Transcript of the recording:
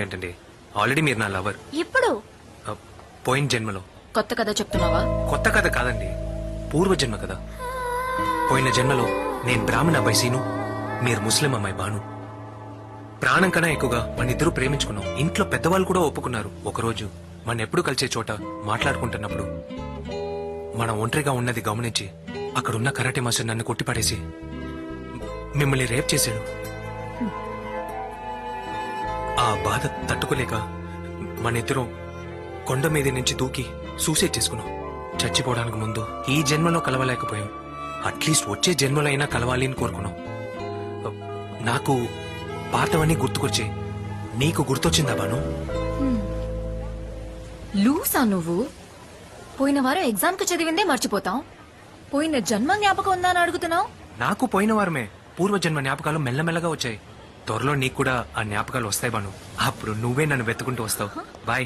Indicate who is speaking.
Speaker 1: ఏంటండి ఆల్రెడీ మీరు నా లవర్.
Speaker 2: ఇప్పుడు
Speaker 1: పోయిన జన్మలో.
Speaker 2: కొత్త కథ చెప్తున్నావా?
Speaker 1: కొత్త కథ కాదండి, పూర్వ జన్మ కదా. పోయిన జన్మలో నేను బ్రాహ్మణ అబ్బాయి సీను, మీరు ముస్లిం అమ్మాయి బాను. ప్రాణం కన్నా ఎక్కువగా మన ఇద్దరు ప్రేమించుకున్నాం. ఇంట్లో పెద్దవాళ్ళు కూడా ఒప్పుకున్నారు. ఒకరోజు మన ఎప్పుడు కలిసే చోట మాట్లాడుకుంటున్నప్పుడు మనం ఒంటరిగా ఉన్నది గమనించి అక్కడున్న కరాటే మాస్టర్ నన్ను కొట్టిపడేసి మిమ్మల్ని రేప్ చేశాడు. ఆ బాధ తట్టుకోలేక మన ఇద్దరం కొండ మీద నుంచి దూకి సూసైడ్ చేసుకున్నాం. చచ్చిపోవడానికి ముందు ఈ జన్మలో కలవలేకపోయాం, అట్లీస్ట్ వచ్చే జన్మలో అయినా కలవాలి అని కోరుకున్నాం. నాకు పాతవన్నీ గుర్తుకొచ్చి నీకు గుర్తొచ్చిందా బాను?
Speaker 2: లూసా నువ్వు? పోయిన వారం ఎగ్జామ్ కు చదివిందే మర్చిపోతాం, పోయిన జన్మ జ్ఞాపకం ఉందా అని అడుగుతున్నావు?
Speaker 1: నాకు పోయిన వారమే పూర్వజన్మ జ్ఞాపకాలు మెల్లమెల్లగా వచ్చాయి. త్వరలో నీకు కూడా ఆ జ్ఞాపకాలు వస్తాయి బాను. అప్పుడు నువ్వే నన్ను వెతుకుంటూ వస్తావు. బాయ్.